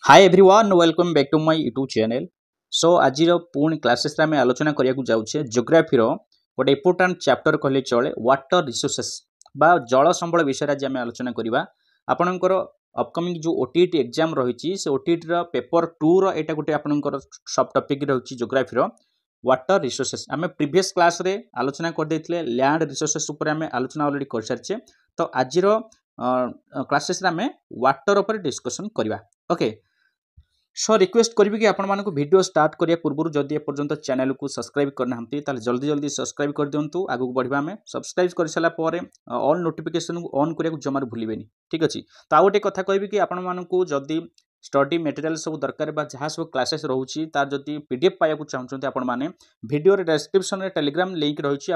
Hi everyone welcome back to my YouTube channel. So आज पुणी classes आम आलोचना करने जाऊे जियोग्राफी गोटे इंपोर्टाट चैप्टर कहले चले वाटर रिसोर्सेस बा जल संबल विषय आज आम आलोचना करवा। आपणकर अपकमिंग जो ओटीटी एग्जाम रही से ओटीटी पेपर 2 रहा गोटे आपणकर सब टॉपिक रही जियोग्राफी वाटर रिसोर्सेस आम प्रीवियस क्लास रे आलोचना करदे लैंड रिसोर्सेस उपर आम आलोचना ऑलरेडी कर सारी। तो आज क्लासेस आम वाटर उपर डिस्कशन करवा। ओके सो रिक्वेस्ट करी कि आपको वीडियो स्टार्ट करिया पूर्व जदि एपर्यंत चैनल को सब्सक्राइब करना जल्दी जल्दी सब्सक्राइब कर दिंतु। आगू बढ़ा आम सब्सक्राइब कर सारापर ऑल नोटिफिकेशन को ऑन करिया जमार भूलें। ठीक अच्छे। तो आ गोटे कथा कहबी कि आपको जदि स्टडी मटेरियल सब दरकार बा जहाँ सब क्लासेस रोचे तार जदि पीडीएफ पाइबा चाहते आपण मैंने वीडियो डिस्क्रिप्शन में टेलीग्राम लिंक रही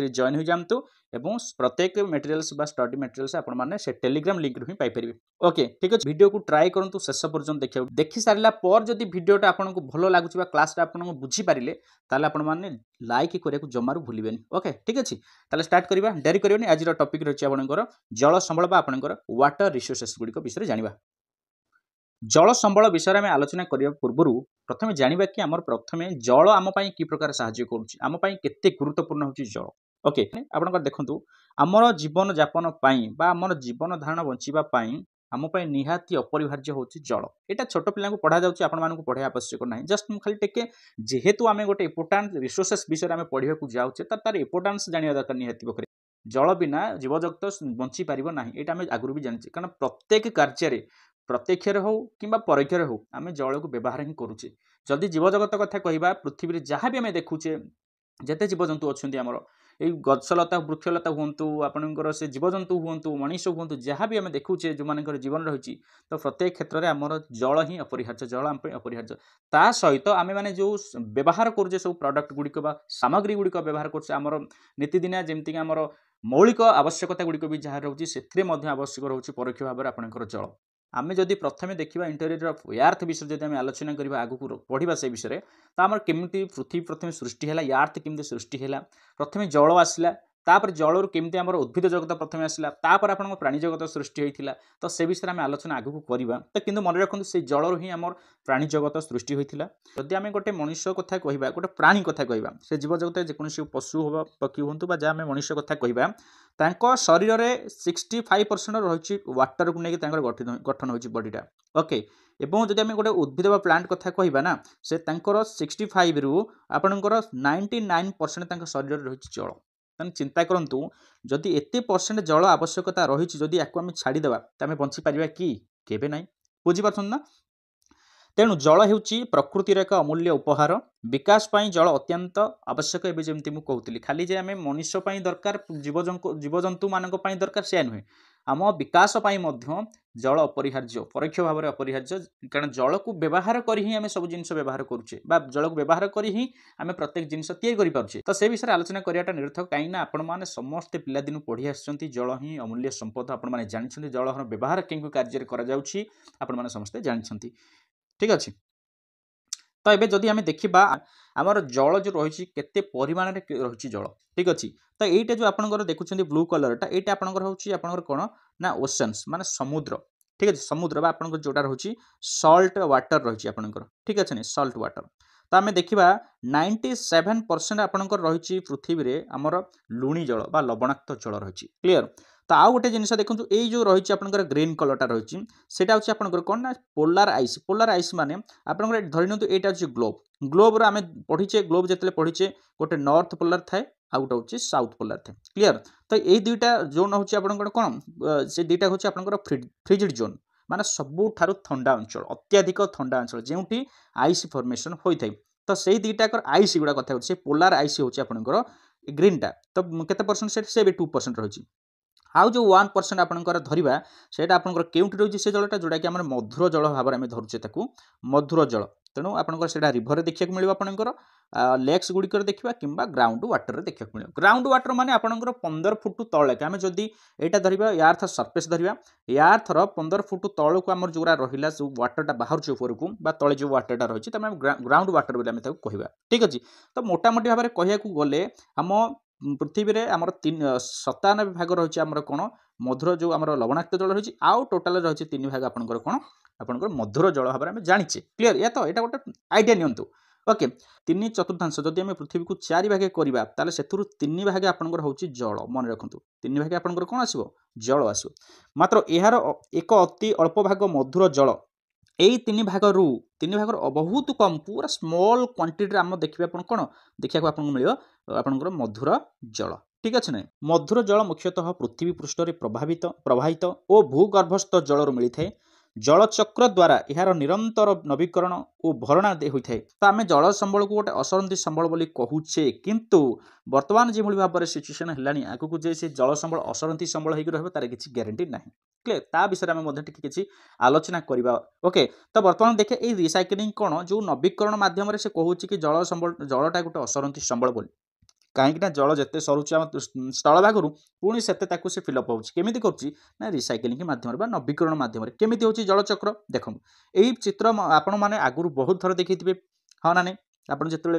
है जॉइन हो जातु और प्रत्येक मटेरियल्स बा स्टडी मटेरियल्स आपण मैंने से टेलीग्राम लिंक रू ही पाइपर। ओके ठीक अच्छे। वीडियो को ट्राई करूँ शेष पर्यटन देखा देखी सारा पर जब वीडियोटा आपको भल लगुच क्लास आपको बुझीपारे ताल आपने लाइक करने जमार भूलें। ओके ठीक अच्छे। ताल स्टार्ट करवा डेरी करनी। आज टॉपिक रही है जल संबल बा आपणकर वाटर रिसोर्सेस गुड़िक विषय जाना। जल संबल विषय में आलोचना करने पूर्व प्रथम जाना कि आम प्रथम जल आम कि प्रकार साहाय्य करुँच केते गुरुत्वपूर्ण होची जल। ओके आप देखु आमर जीवन जापन आमर जीवन धारण बचाई आम निहाती अपरिहार्य होची जल। यहाँ छोट पिला पढ़ा जाऊँगी आपको पढ़ाई आवश्यक ना जस्ट मुझे टे जेहेतु आम गोटे इंपोर्टाट रिसोर्सेस विषय में पढ़ा जाऊे तार इंपोर्टान्स जाना दरकार निहाती पक्षे। जल बिना जीवजगत बंची पार ना ये आम आगुरी भी जानी कारण प्रत्येक कार्य प्रत्यक्ष हो कि परोक्ष हो आम जल को व्यवहार ही करुचे। जदि जीवजगत कथा कहवा पृथ्वी जहाँ भी आम देखुचे जिते जीवजंतु अच्छा आमर ये गछलता वृक्षलता हूँ आपंकर से जीवजंतु हूँ मनीष हूँ जहाँ भी आम देखुचे जो मान जीवन रही तो प्रत्येक क्षेत्र में आमर जल ही अपरिहार्य जल आम अपरिहार्य। ता सहित आम मैंने जो व्यवहार करुचे सब प्रडक्ट गुड़िक सामग्री गुड़िक व्यवहार करमर नीतिदिनिया जमीक आमर मौलिक आवश्यकता गुड़िक भी जहाँ रोचे से आवश्यक रोचे परोक्ष भाव में आपंकर जल। आम जदि प्रथम देखा इंटेरियर ऑफ अर्थ विषय जब आम आलोचना करवा आगू पढ़ा से विषय तो आम केमी पृथ्वी प्रथम सृष्टि है अर्थ केमी सृष्टि है प्रथम जल आसला तापर जलू केमी आम उद्भिद जगत प्रथम आसला तापर आप प्राणी जगत सृष्टि होता तो से विषय आम आलोचना आगू करवा। तो किंतु मन रखु से जलू ही आम प्राणी जगत सृष्टि होता। जदि आम गोटे मनुष्य कथा कहवा गोटे प्राणी कथा कहवा से जीव जगत जेकोसी पशु हो पक्षी हूँ जहाँ आम मनुष्य कथा कहवा शरीर में 65% रही वाटर को लेकिन गठन हो बडीटा। ओके एवं जब आम गोटे उद्भिद प्लांट कथा कहवा ना से 65 रु आपणकर 99% शरीर रही जल। तेना चिंता करूँ जदि एत परसेंट जल आवश्यकता रही जदि या छाड़देवा तो आम बंची पार कि केबे ना बुझीपार ना। तेणु जल होची प्रकृतिर एक अमूल्य उपहार विकास पाई जल अत्यंत आवश्यक। एवं जमी मुझे कहती खाली जे आम मनुष्य दरकार जीवजंतु मान दरकार से नुहे आम विकास जल अपरिहार्य परोक्ष भाव में अपरिहार्य कारण जल को व्यवहार कर ही आम सब जिन व्यवहार करुचे जल को व्यवहार कर ही आम प्रत्येक जिन तैयारी। तो से विषय आलोचना कराटा निरर्थक कहीं आपने समस्ते पिलादिन पढ़ी आसुँच जल ही अमूल्य संपद आपने जानते जल व्यवहार केउ कार्य कर समस्ते जानते। ठीक अच्छे। तो ये जदि आम देखा आमर जल जो रही केते परिमाण रही जल। ठीक अच्छे। तो ये जो आपंकर देखुं ब्लू कलरटा ये आपंकर हूँ कौन ना ओशन्स माने समुद्र। ठीक अच्छे समुद्र बा आपंकर जोटा रही सल्ट वाटर रही आपंकर। ठीक अच्छे सल्ट वाटर। तो आम देखा 97% आपंकर रही पृथ्वी में आमर लुणी जल बा लवणाक्त जल रही। क्लीयर। तो आउ गोटे जिन देखो ये जो रही आपंकर ग्रीन कलरटा रही से आपंकर कौन ना पोलार आइस। पोलार आइस माने आपंकर धरी नियंतु एटा होची ग्लोब। ग्लोब आम पढ़ीचे ग्लोब जिते पढ़ीचे गोटे नॉर्थ पोलार थाए आ गोटे हूँ साउथ पोलार थाए। क्लीयर। तो ये दुईटा जोन हूँ आपंकर कौन से दुईटा हूँ आपंकर फ्रिजिड जोन माने सबुठारु ठंडा अंचल अत्याधिक ठंडा अंचल जो आइस फॉर्मेशन होता है। तो से दुईटाकर आइस गुड़ा कथा से पोलार आइस हूँ आपंकर ग्रीनटा तो केते परसेंट से 2% रही। आउ जो 1% आपंकर धरवा से केउंटी रही से जलटा जोटा कि मधुर जल भाव में धरुचे मधुर जल। तेणु आपंकर से रिभर देखा मिले आपंकर लेक्स गुड़िक देखा कि ग्राउंड वाटर देखा मिले। ग्राउंड वाटर माने आपंकर 15 फुट तले आम जदि यहाँ धरवा यार्थ सरफेस धरवा यार्थर 15 फुट तल को आम जो रहा जो वाटरटा बाहर उपरकू तले जो वाटरटा रही ग्राउंड वाटर बोली कहवा। ठीक अच्छे। तो मोटामोटी भाव में कहूँ गले आम पृथ्वी रे आमर 97 भाग रही आमर कौन मधुर जो आमर लवणाक्त जल रही आउ टोटाल रही 3 भाग आपंकर कौन आपंकर मधुर जल भाव में जाचे क्लीयर या तो यहाँ गोटे आइडिया नियंतु ओके 3 चतुर्थांश जदि आम पृथ्वी को 4 भागे करवा ताले से 3 भागे आपंकर हूँ जल मन रखु 3 भागे आपंकर कौन आसो जल आसो मात्र यार एक अति अल्प भाग मधुर जल यही 3 भाग बहुत कम पूरा स्मॉल क्वांटिटी आम देखिए कौन देखा आपको मिल आपंकर मधुर जल ठीक अच्छे ना मधुर जल मुख्यतः पृथ्वी पृष्ठ में प्रवाहित और भूगर्भस्थ जल मिलता है जलचक्र द्वारा यार निरंतर नवीकरण और भरणा होता है तो आम जल संबल को गोटे असरंती संबल बोली कहूचे किंतु वर्तमान जो भाव में सिचुएसन है आगू जे से जल संबल असरंती संबल हो तार किसी ग्यारंटी ना क्लियर ता विषय में किसी आलोचना करवा ओके तो बर्तमान देखे ये रिसाइक्लिंग कौन जो नवीकरण मध्यम से कहूँ कि जल संबल जलटा गोटे असरंती संबल बोली कहीं जल जिते सरुचे स्थल भागरू पुणी से फिलअप होमी कर रिसाइक्लिंग मध्यम नवीकरण मध्यम केमी हूँ जलचक्र देखो यही चित्र आपण मैंने आगुरी बहुत थर देखिए हाँ ना नहीं आप जो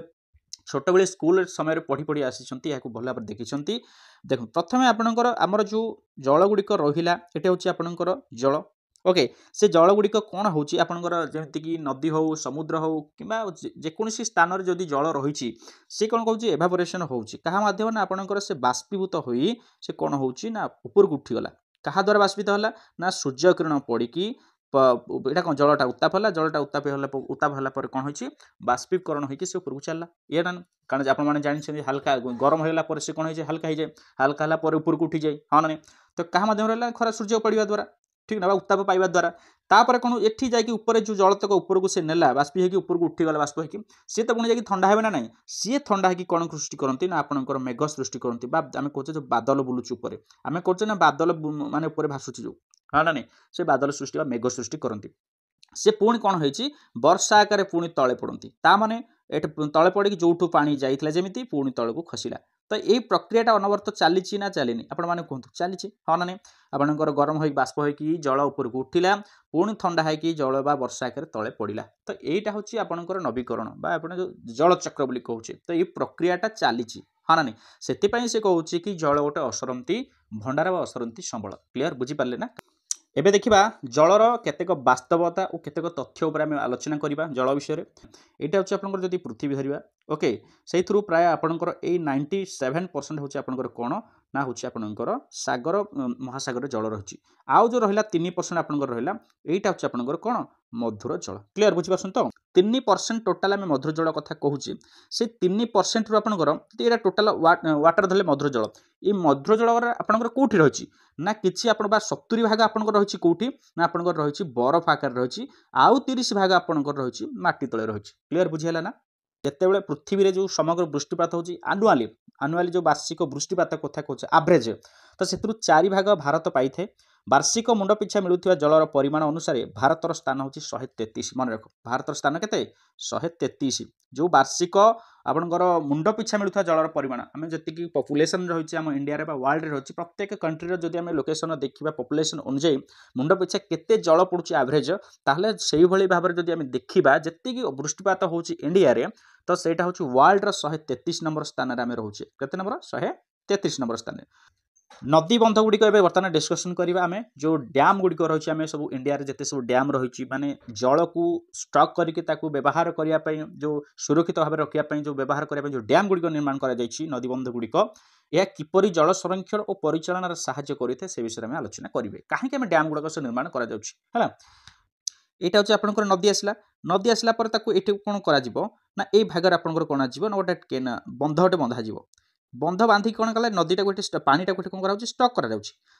छोट बेले स्कूल समय पढ़ी पढ़ी आसी भल भाव देखी देखो प्रथम आपणकर आमर जो जल गुड़िक रहा ये हूँ आपणकर जल ओके से जल गुड़िक कौन होची आपणकर जमीक नदी हो समुद्र हो कि जेकोसी स्थान में जदि जल रही सी कौन कहूँ एभापोरेशन होची कहा माध्यम आपणकर से बाष्पीभूत होई से कौन होची ना ऊपर को उठीगला कहा द्वारा बाष्पित होला ना सूर्य किरण पड़िकी यहाँ कौन जलटा उत्ताप है जलटा उत्ताप है कौन हो बाष्पीकरण होकर से ऊपर को चलला ये ना कारण आप जानते हल्का गरम होगा से कौन हो हल्का हो हल्का है ऊपर को उठी जाए हाँ ना तो क्या मध्यम खरा सूर्य पड़ा द्वारा ठीक ना उत्ताप पाइबा द्वारा तापर कौन एठी जाकि ऊपर जो जल तक ऊपर को से नेला बाष्पी होगी ऊपर को उठीगला बाष्प होगी सी तो पुणी जाकि ठंडा है ना नहीं सी ठंडा होगी कौन सृष्टि करती ना आपंकर मेघ सृष्टि करती आम कहे जो बादल बुलुचु ऊपर आम कहे ना बादल माने ऊपर भासुची जो हाँ ना नहीं से बादल सृष्टि मेघ सृष्टि करती से पुणी कौन होती वर्षा आकार पुणी तले पड़ती ताने ये तले पड़ी जो पानी जाइला जमी पुणी तल को खसला तो यही प्रक्रियाटा अनवर्त चली ना चलनी आपण मैंने कहतु चली हाँ ना नहीं आपंकर गरम हो बाष्प हो जल ऊपर को उठिला पुणी ठंडा है जल बा वर्षा आकार तले पड़ा तो यहीटा हूँ आपंकर नवीकरण आप जो जलचक्र बोली कहूचे तो ये प्रक्रियाटा चली हाँ ना नहीं से कहूँ कि जल गोटे असरंती भंडार व असरंती संबल क्लीयर बुझीपारे ना एबे देखिबा जलर केतेक वास्तवता और केतेक तथ्य उपर आमे आलोचना करिबा जल विषय रे एटा होची आपनकर जदि पृथ्वी धरिबा ओके सेहि थ्रू प्राय आपनकर ए 97% होची आपनकर कोन ना होची आपनकर सागर महासागर जल रहिची आउ जो रहिला 3% आपनकर रहिला एटा होची आपनकर कोन मधुर जल क्लियर बुझि पाछन तो 3% टोटल आमे मधुर जल कथा कहूची से 3% रु आपनकर एटा टोटल वाटर धले मधुर जल ए मधुर जल आपनकर कोठी रहिची ना किछि आपण बा 70 भाग आपनकर रहिची कोठी ना आपनकर रहिची बरफ आकार रहिची आउ 30 भाग आपनकर रहिची माटी तळे रहिची क्लियर बुझियला ना जेतेबेले पृथ्वी रे जो समग्र वृष्टिपात होची आनुआली जो वार्षिक वृष्टिपात कथा कहूचे एवरेज तो सेतरु 4 भाग भारत पाइथे वार्षिक मुंड पिछा मिलुथिबा जलर परिमाण अनुसार भारतर स्थान होची 133 मन रख भारतर स्थान केते 133 जो वार्षिक आपनकर मुंड पिछा मिलुथिबा जलर परिमाण आमे जति पॉपुलेशन रहिछि हम इंडिया रे बा वर्ल्ड रे रहिछि प्रत्येक कंट्री रे जदि आमे लोकेशन देखिबा पॉपुलेशन अनुसार मुंड पिछा केते जल पडुछि एवरेज ताहले सेही भली भाबरे जदि आमे देखिबा जति वृष्टिपात होछि इंडिया रे तो सेटा होछि वर्ल्ड रो 133 नंबर स्थान रे आमे रहउछि केते नंबर 133 नंबर स्थान नदी बंध गुड़िक बर्तमान डिस्कसन करवा आम जो डैम गुड़िक रही है सब इंडिया रे जते सब डैम रही माने जल को स्टॉक करके व्यवहार करने जो सुरक्षित भाव रखापी जो व्यवहार करने जो डैम गुड़िक निर्माण कर नदी बंध गुड़िक यह किपरि जल संरक्षण और परिचालन साहाय्य करें से विषय में आलोचना करेंगे कहीं डैम गुड़ाक से निर्माण कर यहाँ हूँ आपंकर नदी आसला कौन कर भाग आपंकर कौन आज ना गोटे बंधटे बंधा बंध बांधी कौन कला नदीटा गोटे पानीटा गोटे कौन कर स्टक कर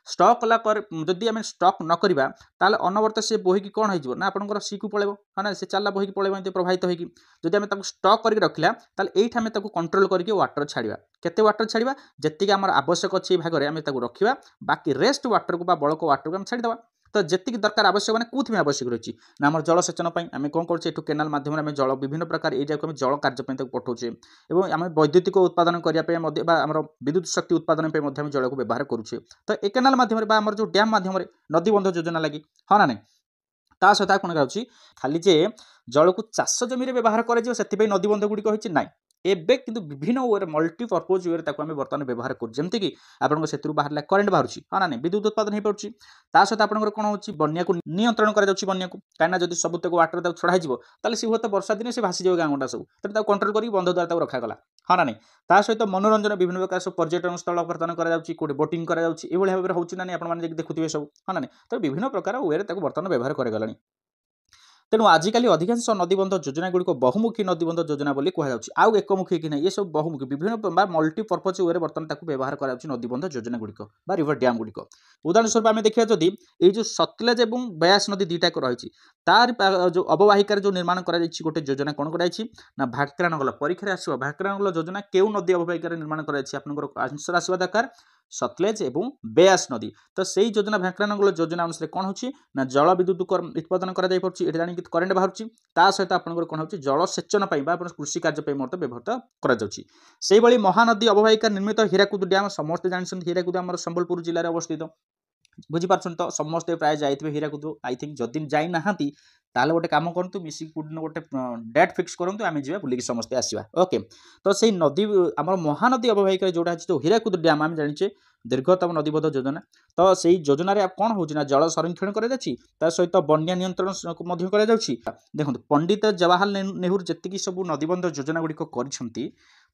स्टक कलापर जदि आम स्टक न करवा ताले अनवर्त से बोहीकी कौन हो ना आपंकर सी को पड़े हाँ ना से चला बोहीकी पड़े प्रभावित होगी जदि आम स्टक करके रखला ताले एठी आम कंट्रोल करके वाटर छाड़ा केते वाटर छाड़ा जी आम आवश्यक अच्छे भाग में आम रखा बाकी रेस्ट वाटर को बड़क वाटर को आम छाड़ीदा तो जी दरकार आवश्यक मैंने कौन आवश्यक रही ना आम जलसेचन आम कौन कर केनाल मध्यम जल विभिन्न प्रकार ये जल कार्य पठाऊे और आम वैद्युतिक उत्पादन करने आम विद्युत शक्ति उत्पादन जल को व्यवहार करुचे तो ए केनाल मध्यम जो डैम मध्यम नदी बंध योजना लगी हाँ ना नहीं ता सहित कौन कर खाली जे जल को चाष जमी व्यवहार कर नदी बंध गुड़िक होना ଏବେ କିନ୍ତୁ ବିଭିନ୍ନ ୱେରେ ମଲ୍ଟିपर्पज ୱେରେ ତାକୁ ଆମେ ବର୍ତ୍ତमान व्यवहार करूँ जेमती आपको से बाहर करेन्ट बाहर हाँ ना विद्युत उत्पादन हो पार्टी सहित आपंकर कौन हो बन्या को नियंत्रण कर बन्या को कहीं जब सबूक वाटर छड़ा हो सी हे वर्षा दिन से भासीज गाँ गुंडा सब तेज कंट्रोल कर बंध द्वारा रखागला हाँ ना सहित मनोरंजन विभिन्न प्रकार सब पर्यटन स्थल बर्तमान कर बोटिंग कर भाव में होना नहीं देखुए सब हाँ ना तो विभिन्न प्रकार वे बर्तमान व्यवहार करगला तेणु आजिकल अधिकांश नदीबंध योजना गुड़िक बहुमुखी नदीबंध योजना बोली कहुच्छी आउ एकमुखी कि नहीं ये सब बहुमुखी विभिन्न मल्टीपर्पज वे बर्तमान व्यवहार कर नदीबंध योजना गुड़िक रिवर डैम गुड़िक उदाहरण स्वरूप आम देखा जदि ये सतलेज और ब्यास नदी दुईटाक रही तार जो अववाहिकार जो निर्माण कर गोटे योजना कौन कराई ना भाक्रानगल परीक्षा आसो भाक्रानगल योजना क्यों नदी अववाहिकार निर्माण कर आंसर आसवा दरकार सतलेज एवं ब्यास नदी तो सही योजना भाक्रानगल योजना अनुसार कौन होची ना जल विद्युत उत्पादन कर जानी करेन्ट बाहर सहित आपंकर कौन हो जल सेचन कृषि कार्य व्यवहृत कर महानदी अववाहिका निर्मित हीराकुद डैम समस्त जानते हीराकुद आम संबलपुर जिले में अवस्थित बुझीपार तो समस्ते प्राय जाइए हीराकुद आई थिंक जदि जाई नहांती ताले गोटे काम करूँ मिसिक गोटे डेट फिक्स करूँ आम जा बुलिक समस्ते आसवा ओके तो सही नदी आम महानदी अववाहिका जोटा अच्छे जो हीराकुद डैम आम जाने दीर्घतम नदीबंध योजना तो सही योजना कौन हो जल संरक्षण कर सहित बन्या नियंत्रण देखो पंडित जवाहरलाल नेहरू जी सब नदीबंध योजना गुड़िक कर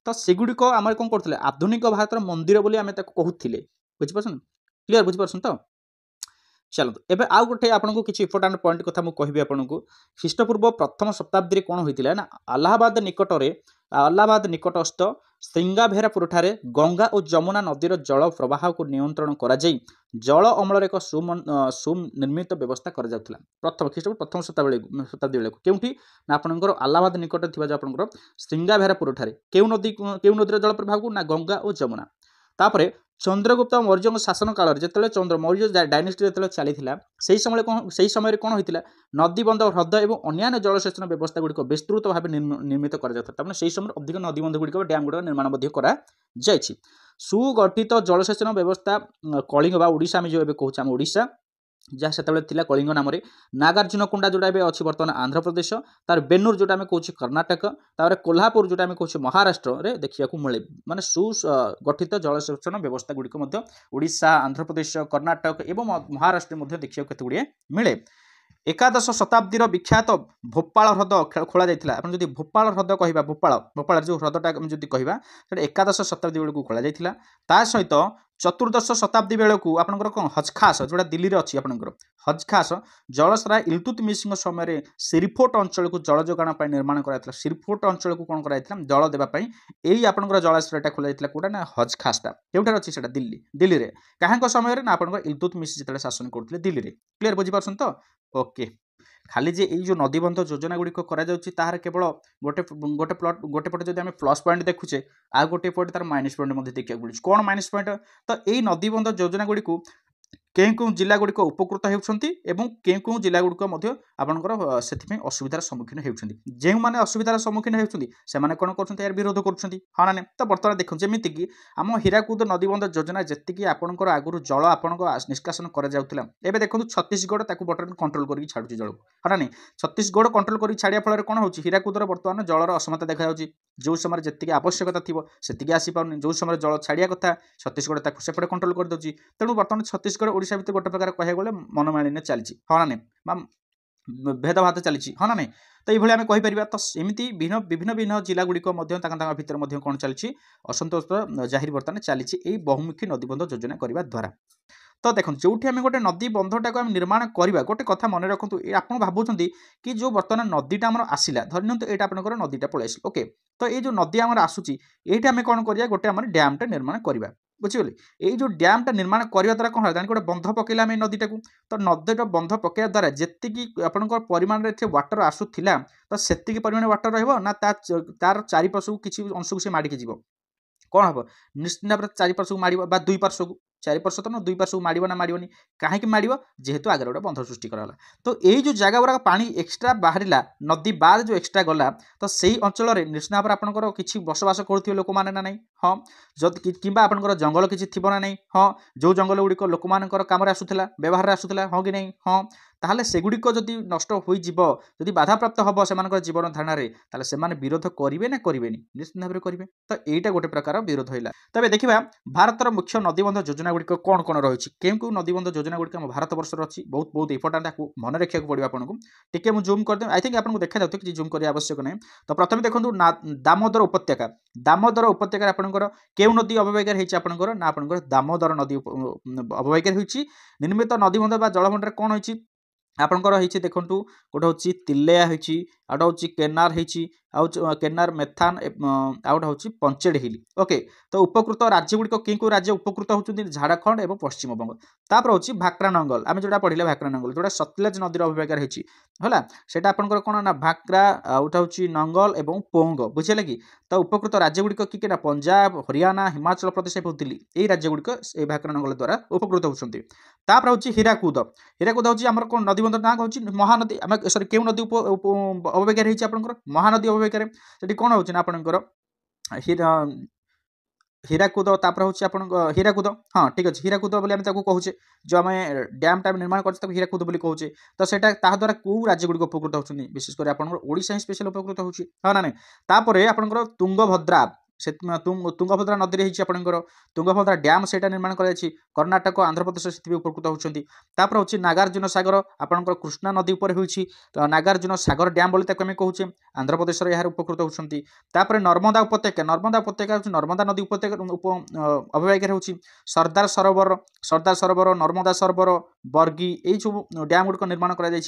तो सेगुड़िक आम कौन करते आधुनिक भारत मंदिर बोली आम कहूले बुझीपार क्लीयर बुझीपार तो चलो एबे आउ गोटे आपको किसी इंपोर्टाट पॉइंट कथा मुझे कहि आपको ख्रीष्टपूर्व प्रथम शताब्दी कौन होता ना अलाहाबाद निकटस्थ सिंगाभेरापुर ठारे गंगा और जमुना नदीर जल प्रवाह को नियंत्रण करा जल अमल एक सुनिर्मित व्यवस्था कर प्रथम ख्रीष्टपूर्व प्रथम शताब्दी बेले क्योंकि ना आपंकर अलाहाबाद निकट थी आपंकर सिंगाभेरापुर ठारे क्यों नदीर जल प्रवाह को ना गंगा और जमुना तापरे चंद्रगुप्त मौर्य शासन काल में जो मौर्य डायनेस्टी जो चली से समय कौन होता नदीबंध ह्रद और अन्य जलसेचन व्यवस्था गुड़िक विस्तृत भाव निर्मित कर समय अधिक नदीबंध गुड़िक डैम गुड़िक निर्माण कर सुगठित जलसेचन व्यवस्था कलिंग ओडिशा आम जो कहूँ ओडिशा जहाँ से कलिंग नाम नागार्जुनकोंडा जोटा अच्छी बर्तमान आंध्र प्रदेश तार बेन्नूर जोटा आम कहूँ कर्णाटक तापर कोल्हापुर जोटा आम कहूँ महाराष्ट्र में देखा मिले माने सुगठित जलसेचन व्यवस्था गुड़िक ओडिशा आंध्र प्रदेश कर्णाटक एवं महाराष्ट्र देखा केतगुड़े मिले एकादश शताब्दीर विख्यात भोपाल ह्रद खोल जाता है जब भोपाल ह्रद कह भोपाल जो ह्रदटा जब कह एकादश शताब्दी बेलू खोल जाता सहित चतुर्दश शताब्दी बेलू आपंकर कौन हजखास जोड़ा दिल्ली में अच्छी आपंकर हजखास जलसरा इल्तुतमिश समय सिरफोट अंचल को जल जोगाण निर्माण कराइला सिरफोट अंचल को कौन कराइला जल देवाई यही आपंकर जलाशयटा खोल जाता कौटा ना हजखासटा क्योंठार अच्छी से दिल्ली में क्या समय ना आपंकर इल्तुतमिश जो शासन करते दिल्ली में क्लीयर बुझीपार तो ओके खाली जे जो नदीबंध योजना गुड़िक तार केवल गोटे गोटे प्लट गोटे पटे जब प्लस पॉइंट देखुचे आ गोटे पटे तार माइनस पॉइंट देखा मिले कौन माइनस पॉइंट तो यही नदीबंध योजना गुड़िक कें जिला गुड़िक उपकृत होती कें जिला गुड़िक आपंकर से असुविधार सम्मुखीन होती जो मैंने असुविधार सम्मुखीन होती से कौन कर विरोध कर हाँ ना तो बर्तमान देखो जमीक आम हीराकुद नदीबंध योजना जी आपंकर आगुरी जल आपण निष्कासन कराला एवं देखो छत्तीसगढ़ बर्तमान कंट्रोल कर छाड़ी जल हाँ ना छत्तीसगढ़ कंट्रोल कर छाड़ा फल कौन हो हीराकुदर बर्तमान जलर असमता देखा जो समय जी आवश्यकता थी से आसीपार जो समय जल छाड़ा कथा छत्तीसगढ़ सेपटे कंट्रोल कर दूसरी तेणु बर्तमान छत्तीसगढ़ ओडिशा भितर गोटे प्रकार कह गले मनमालिन्य चली हाँ ना भेदभात चली हाँ ना तो ये आम कहीपर तो एमती विभिन्न भिन्न जिला गुड़िक भितर कौन चली असंतोष जाहिर बर्तमान चली बहुमुखी नदीबंध योजना करने द्वारा तो देखो जो आम गोटे नदी बंधटा को निर्माण करवा गोटे कथा मन रखु आप भावुं कि जो बर्तमान नदीटा आम आसला धरनी तो यहाँ आपंकर नदीटा पलि आस ओके तो ये जो नदी आम आसूसी ये आम कौन करा गोटे आम डैमटा निर्माण करवा बुझीगले ये जो डैमटा निर्माण करने द्वारा कौन है गोटे बंध पकईला आम नदीटा को तो नदीटा बंध पकड़ा द्वारा जी आपंकर परिमाण में वाटर आसूला तो से परिमाण वाटर रहा तार चारिपार्श्व किसी अंश को सी माड़िकी जीव कौन हम निश्चित भाव में चारिपार्श्व माड़ दुई पार्श्व को चारिपार्श्व तो ना दुई पार्श्व माड़ ना माड़नी कहीं माड़ जेहेतु आगे गोटे बंध सृष्टि कराला तो यही जो जगह गुड़ा पानी एक्सट्रा बाहर नदी बाद जो एक्सट्रा गला तो सही अंचल निश्चित भाव में आपंकर किसी बसवास करुवे लोक मैंने ना नहीं हाँ जदि कि आपंकर जंगल किसी थी ना नहीं हाँ जो जंगल गुड़िक लोक मान कम आसूला व्यवहार आसूला हाँ कि नहीं हाँ ताहले सेगुड़िक जदि नष्ट होइजिब जदि बाधाप्राप्त हम से जीवन धारण ताहले सेमाने विरोध करेंगे ना करेंगे निश्चित भाव में करेंगे तो यहीटा गोटे प्रकार विरोध होइला। तबे देखिबा भारतर मुख्य नदीबंध योजना गुड़िक कौन कौन रही केउ केउ नदीबंध योजना गुड़िक आम भारत वर्ष अच्छी बहुत बहुत इंपोर्टाट आपको मन रखा पड़ो आपको टिके मुझे जूम करदे आई थिंक आपको देखा जाता कि जूम करने आवश्यक नहीं। तो प्रथम देखो दामोदर उपत्यका दामोदर उपत्यका आपंकर केउ नदी अववाहिकार होती आपंकर ना आपंकर दामोदर नदी अववाहिकार होती निर्मित नदीबंध बा जलबंधर कौन होती आपंकर होती देखूँ गोटे हूँ तिलेया होती आउट हूँ केनार होती केनार मेथान आउट हूँ पंचेड हिल ओके। तो उपकृत राज्य गुड़िक कि राज्य उपकृत होती झाड़खंड और पश्चिमबंग तापर हूँ भाक्रानंगल आम जोटा पढ़ले भाक्रानंगल जोटा सतलेज नदीर अववाहिकार होती है सेटा आपंकर कौन ना भाक्रा आउट हूँ नंगल और पोंग बुझे कि। तो उपकृत राज्य गुड़िक कि ना पंजाब हरियाणा हिमाचल प्रदेश और दिल्ली यही राज्य गुड़िक भाक्रानंगल द्वारा उपकृत होती। तापर हूँ हीराकुद हीराकुद हूँ आम कौन नदीबंध ना हूँ महानदी आम सरी केउ नदी अववाहिकार होती आपंकर महानदी अववाहिकार से कौन होची ना आपंकर हीराकुद तापर हूँ आप हीराकुद हाँ ठीक अच्छे हीराकुद बोली आम कहे जो आम डैम टाइम निर्माण कर हीराकुद बोली कहे तो सेटा द्वारा कौ राज्य गुड़िक उपकृत होती विशेषकर आपड़ा ही स्पेशल उपकृत होची हाँ ना नहीं। तापर आपंकर तुंगभद्रा से तुंगभद्रा नदी रही आपंकर तुंगभद्रा डैम से निर्माण कर कर्णाटक आंध्र प्रदेश से उपकृत होती। तापर हूँ नागार्जुन सागर आपंकर कृष्णा नदी पर होती नागार्जुन सागर डैम बोली आम कहे आंध्र प्रदेश यार उपकृत होती। तापर नर्मदा उपत्यका नर्मदा नदी अववाहिकार होती सरदार सरोवर नर्मदा सरोवर बर्गी यही सब डैम गुड़िक निर्माण कर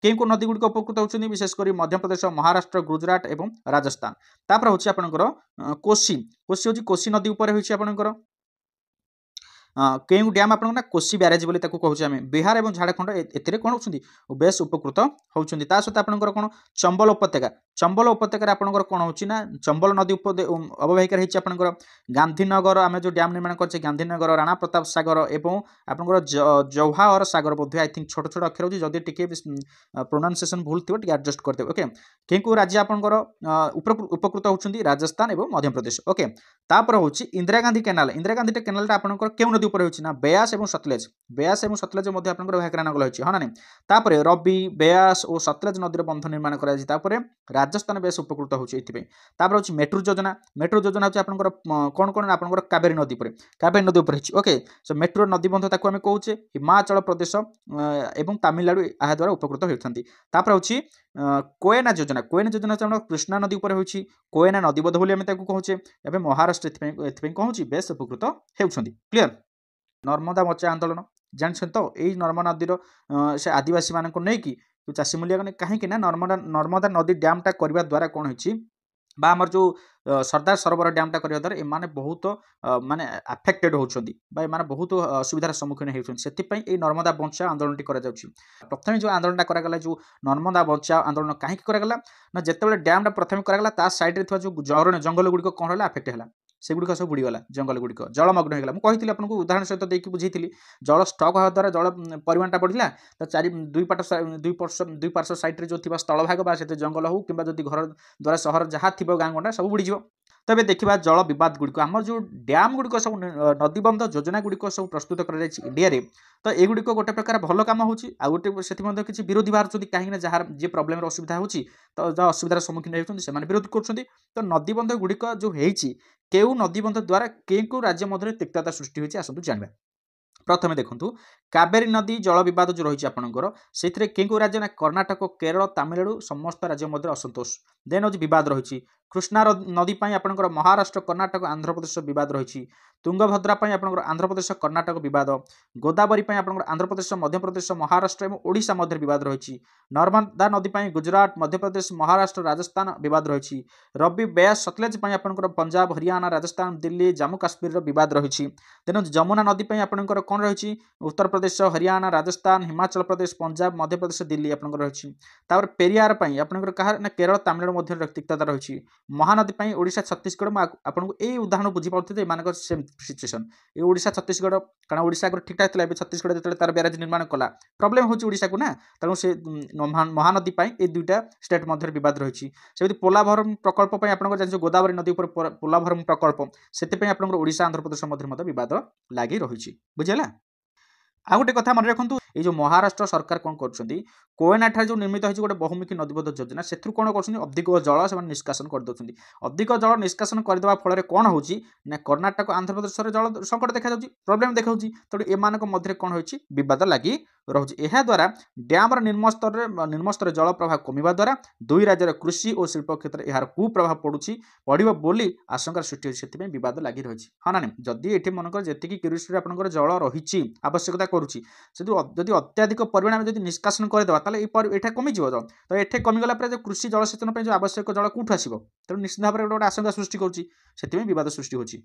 केउ नदी गुड़िक उपकृत होती विशेषकर मध्यप्रदेश महाराष्ट्र गुजरात और राजस्थान। तापर हूँ आपंकर कोसी हूँ कोसी नदी उपर होती आपंकर केउ डैम आप कोसी ब्यारेज बोली कहूँ आम बिहार और झाड़खंड ए कौन होती बेस उपकृत होती। सहित आपंकर कौन चंबल उपत्यकार आपंकर कौन होची ना चंबल नदी अववाहिकार होती आपंकर गांधीनगर आम जो डैम निर्माण कर गांधीनगर राणा प्रताप सागर और आपंकर जवाहर सागर बोध आई थिंक छोट छोट अक्षर होती जदि टिके प्रोनाउंसिएशन भूल थी एडजस्ट करदे ओके। केउ राज्य आपंकर उपकृत होती राजस्थान और मध्यप्रदेश ओके। तापर हूँ इंदिरा गांधी केनाल आपंकर केउ नदी उपर होची ना बेयास और सतलेज आपंकर भाक्रानंगल होती हाँ ना नहीं। तापर रवि बेयास और सतलेज नदीर बंध निर्माण कर राजस्थान बेस उपकृत होती। तापर हूँ मेट्रो योजना हूँ आपंकर कौन कौन आपंकर कावेरी नदी उपर ओके। सो मेट्रो नदी बंध ताकू आम कहे हिमाचल प्रदेश और तमिलनाडु यह द्वारा उपकृत होती। तापर हूँ कोयना योजना कृष्णा नदी उपर होती कोयना नदीबोध बोली आम कहे महाराष्ट्र कहूँ बेस उपकृत होती क्लीयर। नर्मदा बचाओ आंदोलन जानते तो यही नर्मदा नदीर से आदिवासी मानक नहीं कि चाषी मूल्य कहीं नर्मदा नदी डैमटा करने द्वारा कौन होती आमर जो सरदार सरोवर डैमटा करने द्वारा एमाने बहुत माने अफेक्टेड होती बहुत असुविधार सम्मुखीन होती नर्मदा बचाओ आंदोलन टी प्रथम जो आंदोलन कराला जो नर्मदा बचाओ आंदोलन कहीं कराला ना जिते डैमटा प्रथम कराला साइड जो जंगल गुड़िक कौन है अफेक्ट है सेगुड़िक सब बुड़ीगला जंगल गुड़िक जलमग्न होगा मुझे आपको उदाहरण सहित देखिए बुझेली जल स्टक होगा द्वारा जल परिमाणटा बढ़ला तो दुई पार्श्व सैड्रे जो थी स्थल भाग से जंगल हो कि घर द्वारा सहर जहाँ थी गाँ गंडा सब बुड़ीज। तबे देखा जल बद गुड़िक आम जो डैम गुड़िक सब नदीबंध योजना गुड़िक सब प्रस्तुत कर इंडिया रे तो युड़िक गोटे प्रकार भल कम हो गोटे से किसी विरोधी बाहर कहीं जहाँ जी प्रोब्लेम असुविधा हो तो जो असुविधार सम्मुखीन होती विरोध कर तो नदीबंध गुड़िक जो होती केउ नदीबंध द्वारा केउ राज्य मध्य तिक्तता सृष्टि होती आसतु जाना। प्रथम देखूँ कावेरी नदी जल बद जो रही आपंकर से केउ राज्य ना कर्णाटक केरल तमिलनाडु समस्त राज्य मध्य असंतोष देन हूँ बद रही कृष्णा नदी आपंकर महाराष्ट्र कर्णाटक आंध्र प्रदेश बद रही तुंगभद्रा आपंकर आंध्र प्रदेश कर्णाटक बद गोदावरी आपंकर आंध्र प्रदेश मध्यप्रदेश महाराष्ट्र और ओडिशा मध्य बद रही नर्मदा नदी गुजरात मध्यप्रदेश महाराष्ट्र राजस्थान बद रही रवि बेयास सतलेज आपंकर पंजाब हरियाणा राजस्थान दिल्ली जम्मू काश्मीर बद रही देन जमुना नदी आपंकर कौन रही उत्तर प्रदेश हरियाणा राजस्थान हिमाचल प्रदेश पंजाब मध्यप्रदेश दिल्ली आपंकर रही पेरियार आपंकर कहा केरल तमिलनाडु मध्य तिक्तता रही महानदी ओडिशा छत्तीसगढ़ आपको यही उदाहरण बुझीपारे एम सेम सिचुएसन ये ओडिशा छत्तीसगढ़ कारण ओडिशा ठीक ठाक था छत्तीसगढ़ जो तार ब्यारेज निर्माण कला प्रोब्लेम होची ओडिशा को ना तेणु से महानदी ये दुईटा स्टेट मध्य बद रही से पोलाभरम प्रकल्प आप गोदावरी नदी पर पोलाभरम प्रकल्प से ओडिशा आंध्र प्रदेश मध्य बद लगी रही बुझेगा। आ गोटे कथा मन रखु ये जो महाराष्ट्र सरकार कौन कर कोयना जो निर्मित होती गोटे बहुमुखी नदीबद्ध योजना से कौन कर अधिक जल से निष्कासन करदे अधिक जल निष्कासन करदे फल कौन हो कर्णाटक आंध्र प्रदेश जल संकट देखा प्रोब्लेम देखा तेणु एम मध्य कौन हो बद लगी रोचे द्वारा डैम निम्न स्तर जल प्रवाह कमिबा द्वारा दुई राज्यर कृषि और शिल्प क्षेत्र में यार कुप्रभाव पड़ो बोली आशंका सृष्टि होती बद लगी रही हाँ ना नहीं जदि ये मनकर जी क्यूरियोसिटी आपंकर जल रही आवश्यकता करुच्ची जदि अत्याधिक परिमाण में निष्कासन करदे ये कमिज तो ये कमिगला जो कृषि जलसेचन जो आवश्यक जल कौटू आसो तेणु निश्चित भाव में गोटे आशंका सृष्टि करुँच बद सृष्टि होची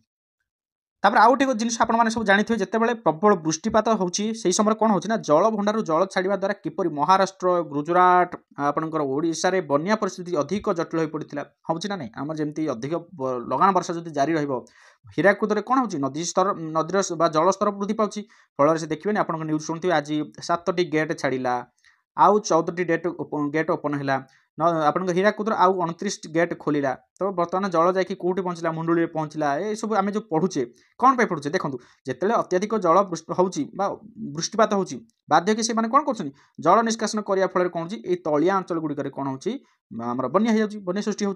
तापर आउ गोटे जिन आपने सब जानी जितेबाला प्रबल वृष्टिपात होची समय कौन होना जल भंडार जल छाड़ा द्वारा किपर महाराष्ट्र गुजरात आपंकर ओडिशा रे बन्या परिस्थिति अधिक जटिल हो पड़ा होना नहीं आम जमी अधिक लगान वर्षा जो जारी हीराकुद कौन हो नदी स्तर नदीर जल स्तर वृद्धि पाँच फल से देखिए आप न्यूज शुणुवे आज 7टी गेट छाड़ा आउ 14टी गेट ओपन है आपन हीराकुद आउ 29 गेट खोलिला तो बर्तमान जल जाकि कौटी पहुँचला मुंडुली पहुँचला ये सब आम जो पढ़ुचे कौन पे पढ़ुचे देखो जिते अत्याधिक जल वृष्टिपात हो बाध्य कि कौन कर जल निष्कासन करने फल कौन ये तलिया अंचल गुड़िक कौन होमर बन्या हो बन्या सृष्टि हो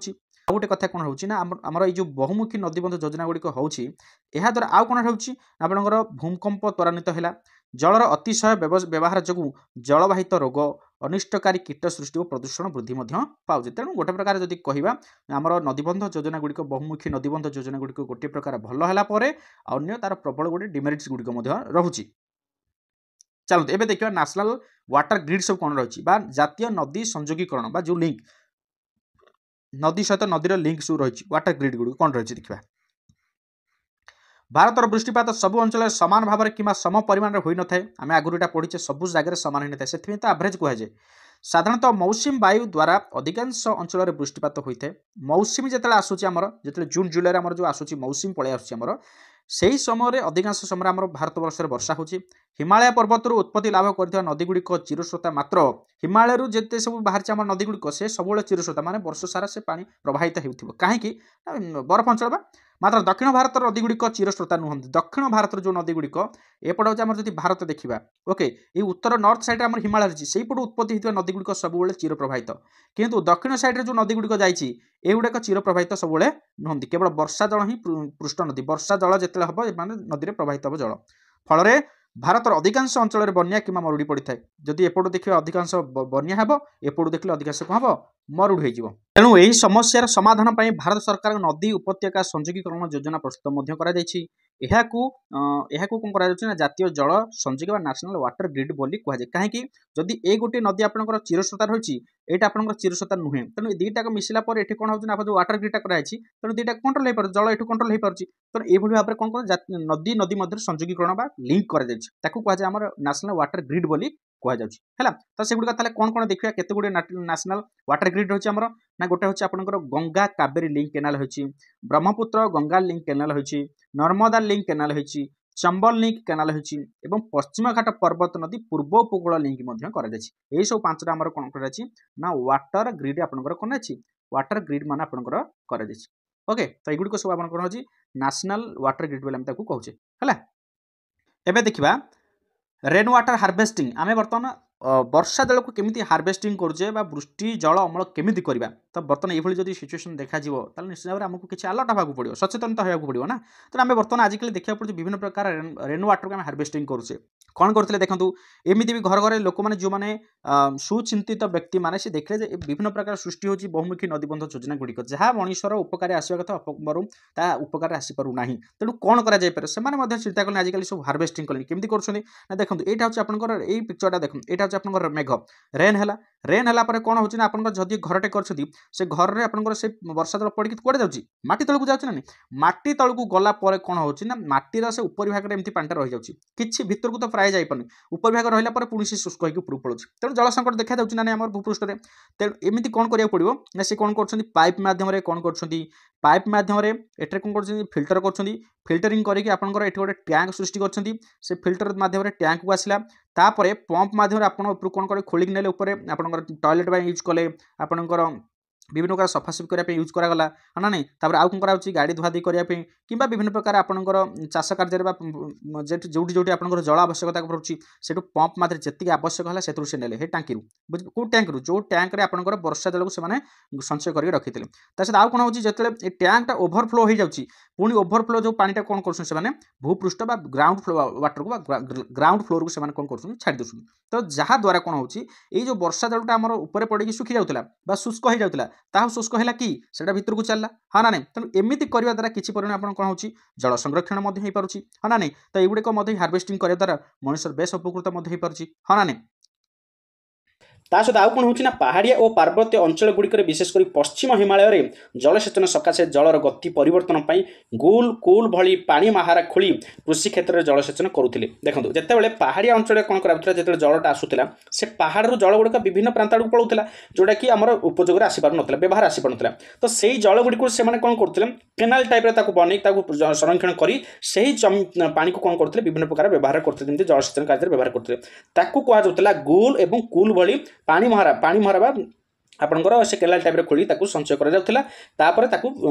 गोटे कथा कौन होना आमर ये बहुमुखी नदीबंध योजना गुड़िक होद्वारा आउ कौन होकर भूकंप त्वरान्वित है जलर अतिशय व्यवहार जो जलवाहित रोग अनिष्टकारी कीट सृष्टि और प्रदूषण वृद्धि पाँच तेणु गोटे प्रकार जदि कहवा आमर नदीबंध योजना गुड़िक बहुमुखी नदीबंध योजना गुड़िक गोटे प्रकार भल है अन्य तार प्रबल गोटे डिमेरिट्स गुड़िक रोचे चलते एवं देखिए नेशनल वाटर ग्रिड सब कौन रही जातीय नदी संयोगीकरण जो लिंक नदी सहित नदीर लिंक सब रही वाटर ग्रिड गुड़ कौन रही देखा भारतर वृष्टिपात सबु अंचल सामान भाव में कि सम परिमाण होई न थाए आम आगुरी पढ़ीचे सबु जगह सामान होता है से तो एवरेज कहुए साधारणतः मौसुमी वायु द्वारा अधिकांश अंचल वृष्टिपात होता है मौसुमी जिते आसूँ आमर जो जून जुलाई आम जो आसूँ मौसुमी पलि आसमर से समय अधिकांश समय आम भारत वर्ष में वर्षा हो हिमालय पर्वत उत्पत्ति लाभ कर नदी गुड़िक चिरस्रोता मात्र हिमालय जिते सब बाहर आम नदी गुड़िक से सब चिरस्रोता माने वर्ष सारा से पानी प्रवाहित हो कहीं बरफ अंचल मात्र दक्षिण भारत नदी गुड़िक चिरस्रोता नुहति दक्षिण भारत जो नदी गुड़िक एपट हूँ आम जब भारत देखा ओके ये उत्तर नॉर्थ साइड आम हिमालय रही से पट उत्पत्ति होता नदी गुड़िक सब चिर प्रवाहित किंतु दक्षिण साइड जो नदी गुड़िक जागुड़ाक चिर प्रवाहित सब नुहति केवल वर्षा जल ही पृष्ठ नदी वर्षा जल जिते हम नदी में प्रवाहित हम जल फल भारतर अधिकांश अंचल बन्या कि मरुड़ी पड़ी थाए जदि एपटू देखिए अधिकांश बन्या हे एपटू देखिए अधिकांश कौन हम मरुड़ी हो तेणु यही समस्यार समाधान पर भारत सरकार नदी उपत्यका संयोगीकरण योजना प्रस्तुत कौन कर जातीय जल संयोग नेशनल वाटर ग्रिड बोली कहुए कहीं जदि ए गोटे नदी आपंकर चिरस्रोता रही यहाँ आपंकर चिरस्रोता नुहे तेणु दुईटा मिसला कौन हो जो वाटर ग्रिडा कराई तेणु दुईटा कंट्रोल हो पार जल ये कंट्रोल हो पार्टी तेणु ये भाव में कौन कर नदी नदी मध्य संयोगीकरण लिंक कर कहुए आम नेशनल वाटर ग्रिड बोली कहला तो से गुड़ा कौन कौन देखा केते गुड़े नेशनल वाटर ग्रिड रही आमर ना गोटे हूँ आपंकर गंगा कावेरी लिंक केनाल होती ब्रह्मपुत्र गंगा लिंक केनाल होती नर्मदा लिंक केनाल होती चंबल लिंक केनाल होती पश्चिम घाट पर्वत नदी पूर्व उपकूल लिंक यही सब पांचटा आमर कौन कर वाटर ग्रिड आपंकर कौन अच्छी वाटर ग्रिड मान आपंकर कर ओके तो युड़क सब आप कौन हो नेशनल वाटर ग्रिड बोली कहे है एवं देखा रेन वाटर हार्वेस्टिंग आम बर्तमान वर्षा जल को केमी हार्वेस्टिंग करुचे वृष्टि जल अमल केमी करवा तो बर्तमान ये जब सिचुएसन देखा निश्चित भाव में आमको किसी अलर्ट होगा पड़ो सचेतनता होगा पड़ो ना तो आम बर्तमान आजिकल देखा पड़े विभिन्न प्रकार रेन वाटर को हार्वेस्टिंग करुचे कौन करते देखो एमती भी घर घर लोक मैंने जो मैंने सुचिंतित व्यक्ति मैंने से देखले विभिन्न प्रकार सृष्टि होची बहुमुखी नदीबंध योजना गुड़िक जहाँ मनुष्यर उपकार आसवा कथा ता उपकार आसीपारूना तेणु कौन कर चिंता कले आजिकल सब हार्वेस्टिंग कले केमती कर देखो यहाँ हूँ आपंकर यही पिक्चरटा देखो यहाँ हूँ आपंकर मेघ रेन है कौन हो जदि घरटे कर से घर में आपंकर से वर्षा जल पड़ी कौटे जाऊँगी माटी तलू जाऊँ ना माटी तलू गला कौन होना माटीर से ऊपर भाग में एमती पानी रही जाऊँगी किसी भितर को तो प्राय जापनी ऊपर भाग रहा पुणी से शुष्क होकर उपरू पड़े तेणु जल संकट देखा जाऊँगी ना आम भूपृष्ठ में तेणु एमती कौन करा पड़ो ना से कौन कर पाइप मध्यम कौन कर पाइप मध्यम एटे कौन कर फिल्टर कर फिल्टरिंग करके आपंकर ये गोटे टैंक सृष्टि कर फिल्टर मध्यम टैंक को आसला तापर पंप मध्यम आप कौन कर खोलिक नेले ऊपर आपंकर टॉयलेट यूज कले आपंकर विभिन्न प्रकार सफासफी करने यूज करागला ना नहीं तापर आउ कौन कराऊँ गाड़ी धुआधुई करने कि विभिन्न प्रकार आपंकर चाष कार्य जो जो आपंकर जल आवश्यकता पड़ुछि से पंप माध्यम जी आवश्यक है से ने टाँकी कौ टैंक जो टैंक आपंकर वर्षा जल को संचय करके रखी थे सहित आउ कौन हो जो टैंकटा ओभरफ्लो हो जाऊँगी पुणी ओभरफ्लो जो पानीटा कौन कर भूपृष्ठ ग्राउंड फ्लो वाटर को ग्राउंड फ्लोर को कौन कर छाड़ी दूसरी तो जहाँद्वारा कौन हो जो वर्षा जलटा आम ऊपर पड़ी सुखी जाऊला शुष्क हो जाऊला ताहा शुष्क है कि भीतर को चलला हाँ ना नहीं तेणु एमती करने द्वारा किसी परिमाण आप कौन हो जल संरक्षण हो पारे हाँ ना नहीं तो युड़िक हार्वेस्टिंग करने द्वारा मनुष्य बेस उपकृत हो पारे हाँ ना नहीं सहित आउ कौन होना पहाड़िया और पार्वत्य अंचल गुड़िक विशेषकर पश्चिम हिमालय जलसेचन सकाशे जलर गति परिवर्तन गुल कूल भली पानी महारा खोली कृषि क्षेत्र में जलसेचन करुले देखो जितेबाला पहाड़िया अंचल कौन कराला जो जलटा आसूला से पहाड़ जल गुड़िक विभिन्न प्रांत आड़ पलाऊला जोटा कि आम उपयोग आसपार ना व्यवहार आसपार ना तो से जल गुड़िक से कौन करते केनाल टाइप बन संरक्षण कर पानी को कौन करते विभिन्न प्रकार व्यवहार करते जमी जलसेचन कार्य व्यवहार करते कहला गुल और कूल भली पानी महारा आपंकर से केनाल टाइप खोली संचय कर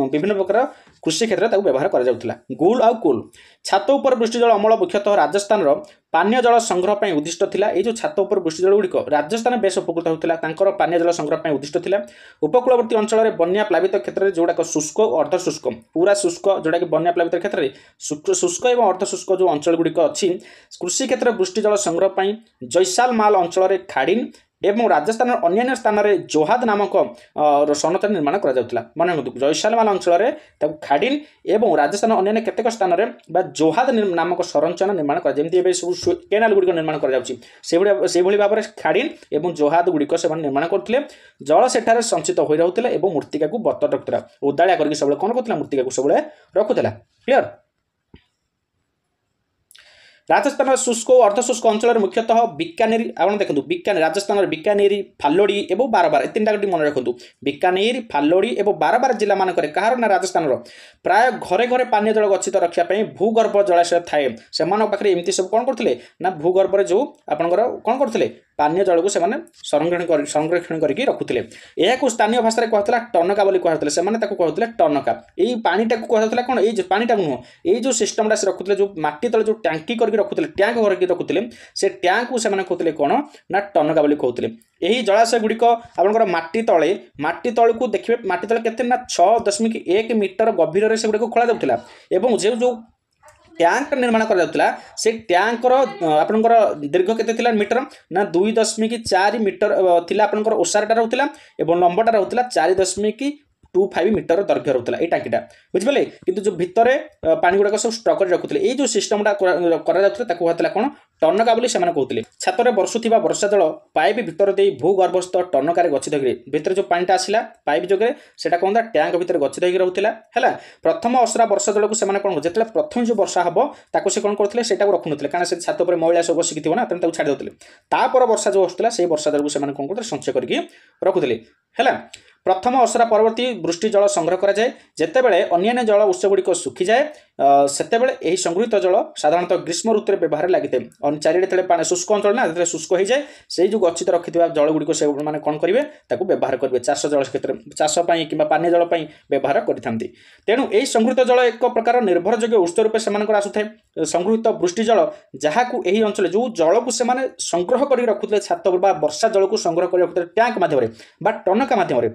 विभिन्न प्रकार कृषि क्षेत्र में व्यवहार कर गुल आउ कूल छात उपर वृष्टिजल अमल मुख्यतः राजस्थान पानीय जल संग्रह पर उद्दिष्ट था ये छात उपर वृष्टिजल गुड़िक राजस्थान बेस उपकृत होता पानीय जल संग्रह पर उद्दिष्ट था उपकूलवर्ती अंचल में बन्या प्लावित क्षेत्र में जोड़ाक शुष्क और अर्धशुष्क पूरा शुष्क जोटा कि बन्या प्लावित क्षेत्र में शुष्क और अर्धशुष्क जो अंचल गुड़िक अच्छी कृषि क्षेत्र में वृष्टिजल संग्रह पर जैसालमाल अंचल में खाड़ी एवं राजस्थान अन्य स्थान में जोहाद नामक सनत निर्माण कर मन रखु जैसालमाल अंचल में खाड़ीन एवं राजस्थान अन्य केतेक स्थान में जोहाद नामक संरचना निर्माण कर सब केनाल गुड़िक निर्माण कर भाव में खाड़ीन एवं जोहाद गुड़िक से निर्माण करते जल सेठार संचित हो रहा है मूर्तिका को बत रखुला उदाड़िया करके सब कौन करता मूर्तिका को सब रखुला क्लियर राजस्थान शुष्क और अर्धशुष्क अंचल मुख्यतः बीकानेर आप देखो बीकानेर राजस्थान बीकानेर फालोड़ी और बारबार तीन टाइम मन रखु बीकानेर फालोड़ी और बारबार जिला मानक कहार ना राजस्थान प्राय घरे घरे पानी जल गच्छित रखापी भूगर्भ जलाशय थाए से पाखे एमती सब कौन करते ना भूगर्भ जो आपंकर कौन करते पानीय जल को संरक्षण करके रखुले यह स्थानीय भाषा कहला टनका बोली कहते से कहते टनका यही पानीटा को कहता कौन ये पानीटा नुह ये जो सिस्टमटा से रखुले जो माटी तले जो टांकी करके रखुले टैंक करके रखुले से टैंक को कहते कौन ना टनका बोली कहते यही जलाशय गुड़िक आपंकर माटी तल को देखिए माटी तले केते ना 6.1 मीटर गभीर से गुड़िक खोला जाउथिला एवं जो टैंक निर्माण कर से टैंकर आपंकर दीर्घ के मीटर ना 2.4 मीटर थिला आपंकर ओसारटा रोला और लंबटा रोला 4.25 मीटर दैर्घ्य रोला ये टांकीटा बुझिपारे किंतु जो भितर पानी गुड़ाक सब स्टक कर रखुले ये जो सिस्टमटा कहता कौन टनका बोली से कहते छातर बर्षुवा वर्षा जल पाइप भितर दे भूगर्भस्थ टनकार गच्छित भितर जो पानीटा आसला पाइप जोगे से कौन टैंक भितर गच्छित रोला है प्रथम असरा वर्षा जल को कौन जो प्रथम जो वर्षा हम ताको से कौन करते रखुन कारण से छात पर मैला सब बसिक थी ना तेनाली छाड़ी देते तापर वर्षा जो आसला से वर्षा जल को कौन करते संचय करके रखुले है प्रथम असरा परवर्ती वृष्टि जल संग्रह कराए जितेबाला अन्य जल उत्स गुड़िक सुखी जाए से संगृहित जल साधारणतः ग्रीष्म ऋतु में व्यवहार लगी था चारिड़े शुष्क अंचल ना शुष्क हो जाए से जो गच्छित रखि जल गुड़िक से मैंने कौन करेंगे व्यवहार करेंगे चाष जल क्षेत्र चाषपाई कि पानी जल व्यवहार करते तेणु यही संगृहित जल एक प्रकार निर्भरयोग्य उत्स रूप से आसूए संगृहित वृष्टि जल जहाँ को यही अंचल जो जल को संग्रह कर रखुले छात वर्षा जल को संग्रह कर रखुले टैंक मध्यम टनका मध्यम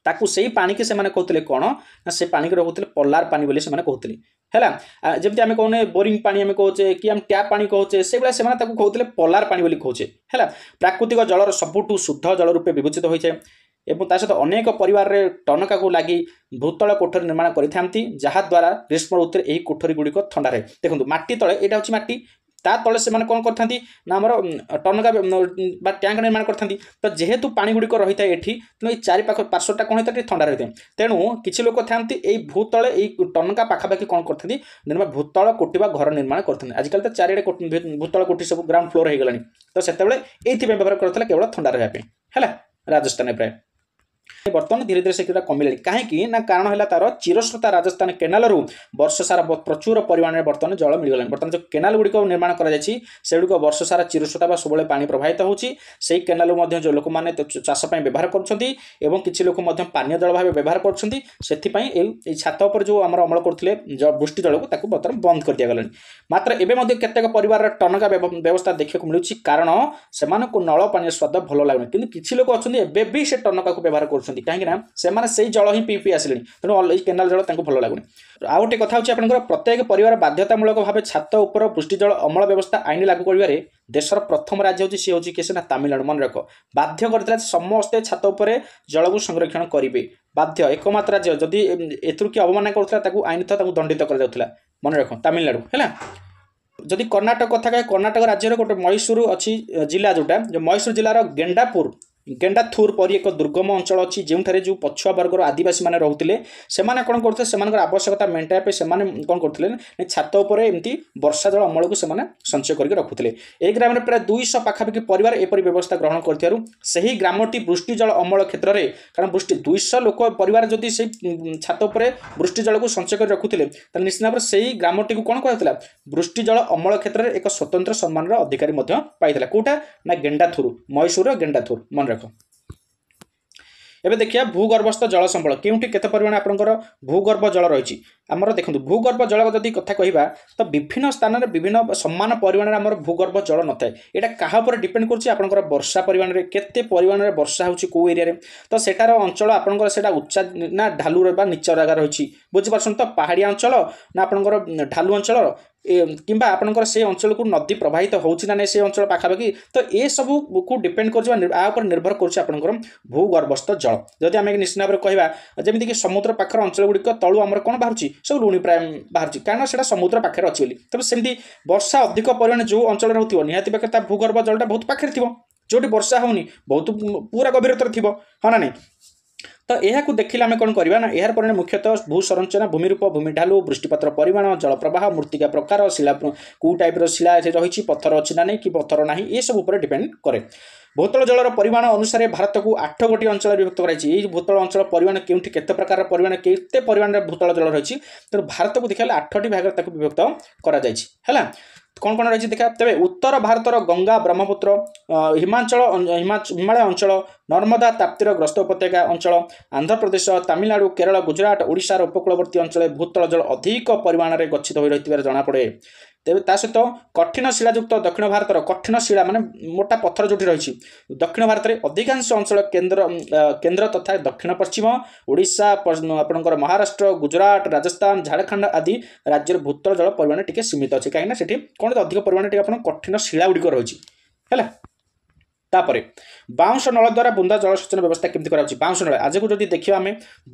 ताकू से पानी के सेमाने कहते कौन ना से पानी को रखुले पलार पानी बोली से कहते है जमी आम कहने बोरिंग पानी आम कहे कि आम टैप पानी कहे से भाई से कहते पलार पानी बोली कहे है प्राकृतिक जलर सबुठू शुद्ध जल रूपे विभूषित होता है एवं ता सहित अनेक परिवार टनका को लगी भूतल कोठरी निर्माण करते जहाद्वारा ग्रीष्म ऋतु यही कोठरी गुड़िक थंडा रहे देखो माटी तले यहाँ हूँ माटी ता तले से कौन करते ना आमर टनका टैंक निर्माण करते तो जेहेतु पानी गुड़िक रही है ये तेणु ये चारि पार्श्वटा कौन होता है थंडा रही है तेणु किसी लोग था भूतले यही टनका पाखापाखि कौन करते निर्माण भूतल कोटिवा घर निर्माण करते आजिकल तो चारिड़े भूतल कोठी सब ग्राउंड फ्लोर हो गलानी तो से व्यवहार करते केवल थंडा रहा है राजस्थान प्राय बर्तमान धीरे धीरे से कमिले कहीं ना कारण है तार चिरस्रोता राजस्थान केनाल वर्ष सारा प्रचुर परिमाण में बर्तमान जल मिलगला बर्तमान जो केनाल गुड़िक निर्माण कर वर्ष सारा चिरस्रोता सब पानी प्रवाहित होती केनाल जो लोक मैंने चाष व्यवहार कर किसी लोक पानीय जल भाव व्यवहार कर छात पर जो आम अमल करते वृष्टि जल को बर्तमान बंद कर दिगला मात्र एवं केतेक परिवार टनका व्यवस्था देखा मिलूँ कारण से नल पानी स्वाद भल लगुनि कि किसी लोक अच्छा भी से टनका को व्यवहार कर कहीं जल ही पी आसिले तेणु केनाल जल भल लगुनि आउ गोटे कथा होची आपनकर प्रत्येक परिवार बाध्यतामूलक भाव छात उपर वृष्टि जल अमल व्यवस्था आईन लागू करिवारे देशर प्रथम राज्य होची सी होची केसे ना तमिलनाडु मन रख बाध्य करथिला समस्त छात उपर जल को संरक्षण करिवे बाध्य एकमात्र राज्य जदि एथुर की अवमानना करथिला ताकू आईन था ताकू दंडित कर जाउथिला मन रख तमिलनाडु हैला जदि कर्णाटक कथा कहे कर्णाटक राज्य गोटे मैसूर अच्छी जिला जोटा जो मैसूर जिलार गेंडाथुर परी एक दुर्गम अंचल अच्छी जो जो पछुआ वर्गर आदिवासी मैंने रोते से कौन करते से आवश्यकता मेटाइप से कौन करते छात उपर एमती वर्षा जल अमल को संचय करके रखुले यह ग्राम में प्राय 200 पाखापाखि परिवार एपरी व्यवस्था ग्रहण कर ग्रामटी वृष्टि जल अमल क्षेत्र में कारण वृष्टि 200 लोक परिवार जदि से छात उपर वृष्टि जल को संचय कर रखुले निश्चित भाव से ग्रामटी को कौन कहला वृष्टि जल अमल क्षेत्र में एक स्वतंत्र सम्मान अधिकारी पाई कौटा ना गेंडाथुर मैसूर गेंडाथुर मन रख एबे देखिया भूगर्भस्थ जल संबल केउठी केते परिमाण आपनकर भूगर्भ जल रही आमर देखो भूगर्भ जल जदि कथा कहवा तो विभिन्न स्थान में विभिन्न सम्मान परिमाण में आमर भूगर्भ जल न थाए यहाँ क्या डिपेंड कर वर्षा परिमाण में केते परिमाण में वर्षा होची को एरिया रे तो सेटार अंचल आपनकर सेटा उच्चा ना ढालू बा नीचा जगह रही बुझी पारछन तो पहाड़िया अंचल ना आपनकर ढालू अंचल किंबा आपनकर से अंचल को नदी प्रवाहित होची ना से अंचल पाखापाखि तो ये सब को डिपेंड कर निर्भर कर भूगर्भस्थ जल जदि आम निश्चित भाव कहवा जमीक समुद्र पाखर अंचल गुड़िक तलु आमर कौन बाहर सब लुणी प्राय बाहर कारण से समुद्र पाखे अच्छी तेज सेमती वर्षा अधिक परिमाण जो अंचल हो निहाती पाखे भूगर्भ जलटा बहुत पाखे थी जो वर्षा होनी बहुत पूरा गभीरतर थी हाँ ना नहीं तो यह देखिले आम कौन करवा ना यार परिमाण मुख्यतः भू संरचना भूमिरूप भूमि ढालू वृष्टिपातर परिमाण जल प्रवाह मृत्तिका प्रकार शिला कौ टाइप शिला रही पत्थर अच्छी ना नहीं कि पत्थर ना ये सब उपर डिपेंड करे भूतल जलर परिमाण अनुसार भारत को 8 गोटी अंचल विभक्त कराई भूतल अंचल परिमाण केउठी केते प्रकार परिमाण केते परिमाण भूतल जल रही तेणु भारत को देखा 8टी भाग विभक्त करा कौन कौन रही देखा तेज उत्तर भारतर गंगा ब्रह्मपुत्र हिमालय अंचल नर्मदा ताप्तिर ग्रस्त उपत्यका अंचल आंध्र प्रदेश तमिलनाडु केरल गुजरात ओडिशार उपकूलवर्ती अंचल भूतल जल अधिक परिमाण में गच्छित हो रही जनापड़े तेज ता सहित कठिन शिलायुक्त दक्षिण भारतर कठिन शिला माने मोटा पत्थर जो रही दक्षिण भारत में अधिकांश अंचल केन्द्र तथा दक्षिण पश्चिम ओडिशा आपणकर महाराष्ट्र गुजरात राजस्थान झारखंड आदि राज्य भूतल जल परिमाण टिके सीमित अच्छे कहीं कौन अधिक परिमाण कठिन शिला गुड़िक रही है तापरे बाउंश नल द्वारा बुंदा जलसेचन व्यवस्था केमती करा बाउंश नल आज को जब देखिए आम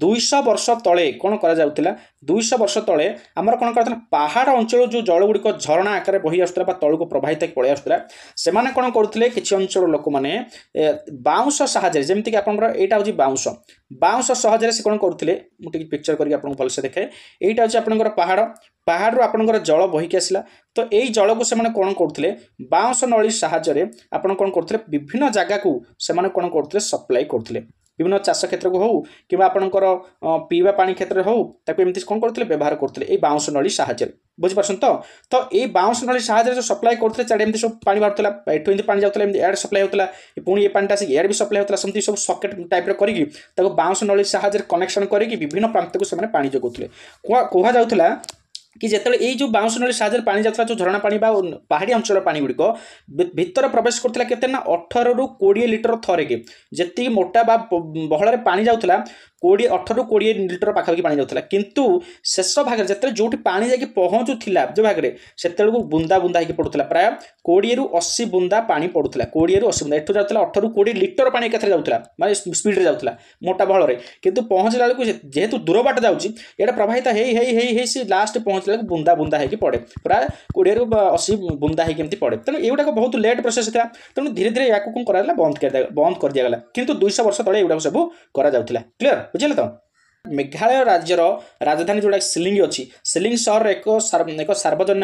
200 वर्ष तले कौन करा 200 वर्ष तले आमर कौन कर पहाड़ अंचल जो जल गुड़िक झरणा आकार बही आसुला तलू को प्रवाहित पलि आसुला से कौन करते किसी अंचल लोक मैंने बाउंश साहाଯ୍य जमीक आपंकर यहाँ हूँ बाउंश साहाଯ୍य से कौन करते मुझे पिक्चर करके भलसे देखे यहाँ हूँ आपंकर पहाड़ आपंकर जल बहिकी आसला तो यही जल को से कौन करते बाउंश नली साहाଯ୍य आपन कौन करते विभिन्न जगह को से कौन करते सप्लाई करते विभिन्न चाष क्षेत्र को हो कि आपंकर पीवा पानी क्षेत्र हो एमती कौन करते व्यवहार करते बाउंश नली साहाଯ୍य बुझीपार तो ये बाउंश नली साहाଯ୍य जो सप्लाई करते चारे एमती सब पानी बाहर एठू एमती पानी जाऊला एड सप्लाई होता पुणी ये पानी आसिक एड भी सप्लाई होता सेमती सब सकेट टाइप करके बाउंश नली साहाଯ୍य कनेक्शन करके विभिन्न प्रांत को से पानी जोगाउले कह जाऊला कि जिते ये जो बाउंश नली साहाଯ୍य पानी जाता जो झरणा पानी पहाड़ी अंचल पानी गुड़िक भितर प्रवेश करता केते ना 18 ରୁ 20 लिटर थरके जी मोटा बहल पानी जाऊला 18 ରୁ 20 लिटर पाखापाखि पानी जाऊला किंतु शेष भाग जो जो पानी जाकि पहुँचुला जो भाग में से बुंदा बुंदा होकर पड़ूला प्राय 20 ରୁ 80 बुंदा पानी पड़ूला 20 ରୁ 80 बुंदा एठू जाऊला 18 ରୁ 20 लिटर पानी एकाथरे जाऊला माने स्पीड जाऊला मोटा बहल किंतु पहुँचला बेलू जेहेतु दूर बाट जाऊँगी ये प्रवाहित हो लास्ट पहुँचला बुंदा बुंदा होकर पड़े प्राय 20 ରୁ 80 बुंदा होकर पड़े तेणु युवा बहुत लेट प्रोसेस था तेणु धीरे धीरे या कौन कराला बंद कर दिगला किंतु 200 वर्ष तले युवा सब करा क्लीयर बुझे तो मेघालय राज्यर राजधानी जोटा सिलिंग अच्छी सिलिंग सहर एक सार्वजनिक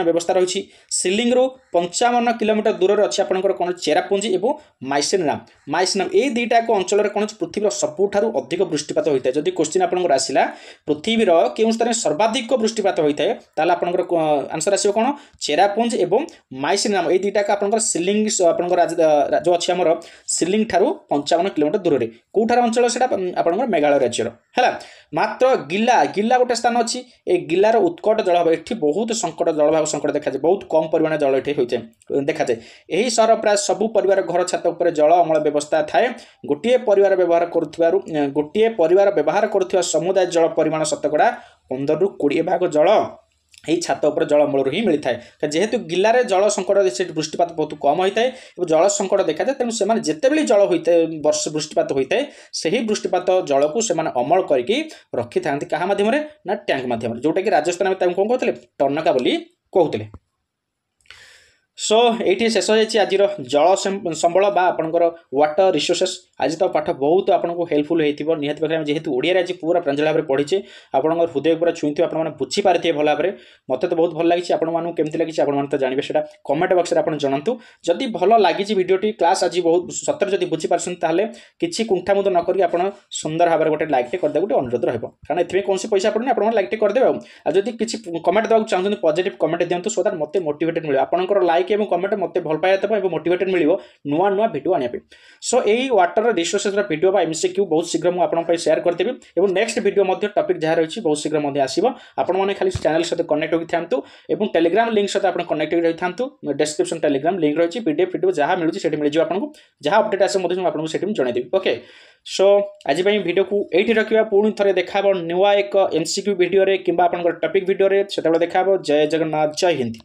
व्यवस्था रही सिलिंग रु 55 किलोमीटर दूर अच्छी आपंकर कौन चेरापुंजी और माइसिनराम ये दुईटा अंचल कौन पृथ्वीर सबुठ अधिक वृष्टिपात होता है जदि क्वेश्चन आपंकर आसला पृथ्वीर केउं स्थान सर्वाधिक वृष्टिपात होता है ताल आपंकर आंसर आसो कौन चेरापुंज और माइसिनराम ये दुईटा आपंकर सिलिंग आपंकर जो अच्छी आमर सिलिंग ठारू 55 किलोमीटर दूर में कौटार अंचल से आपंकर मेघालय राज्यर है मात्र गिला गोटे स्थान अच्छी ए गिलार उत्कट जलभाव ये बहुत संकट जलभाव संकट देखा जाए बहुत कम परिमाण जल ये होता है देखा जाए यही सहर प्राय सबू परिवार घर छात उपर जल अमल व्यवस्था थाए गोटे परिवार व्यवहार करुवा समुदाय जल परिमाण शतकड़ा 15 रु 20 भाग जल यही छात उपर जलमूल ही मिलता है जेहेतु जिले में जल संकट से वृष्टिपात बहुत कम होता है और जल संकट देखा जाए तेणु से जितेबली जल होता है वर्ष वृष्टिपात होता है से ही वृष्टिपात जल को से अमल करके रखी था क्या मध्यम ना टैंक मध्यम जोटा कि राजस्थान में कौन कहते टर्नका बोली कहते सो ये शेष हो आज जल संबल बा आपंकर वाटर रिसोर्सेस आज तो पाठ बहुत आपको हेल्पफुल होती निहत पाखे जेहेतु ओडिया आज पूरा प्रांजल भाव में पढ़ीचे आपंकर हृदय पूरा छुई आप बुझीपारे भल भाव में मत तो बहुत भल लगी आपमती लगी आप तो जानवे से कमेंट बॉक्स में आप जानतु जदि भल लगी भिडियोटी क्लास आज बहुत सतर जब बुझीपारे किसी कुंठामुद न करी आप सुंदर भाव में गोटे लाइक करदे गोटे अनुरोध रहा कारण ए कौन पैसा पड़े आप लाइक करदे आदि किसी कमेंट देवाक चाहते पॉजिटिव कमेंट दिंतु सो दैट मत मोटिवेटेड मिले आपंकर लाइक और कमेंट मत भल पाइबा मोटिवेटेड मिल नुआ नुआ भिडियो आने सो यही वाटर रिसोर्सेस भिडियो बा एमसीक्यू बहुत शीघ्र मुझे शेयर करदेवी और नेक्स्ट भिडियो टॉपिक जहाँ रही बहुत शीघ्र आसो आपने खाली चैनल सहित कनेक्ट होती था टेलीग्राम लिंक सहित आप कनेक्ट रही था डिस्क्रिप्शन टेलीग्राम लिंक रही पीडीएफ वीडियो जहाँ मिलूँ मिल जाए आपको जहाँ अपडेट आसे आपको जनईदेवी ओके सो आज वीडियो को ये रखा पुणी थे देखा नुआ एक एमसीक्यू वीडियो कि टॉपिक वीडियो से देखा जय जगन्नाथ जय हिंद।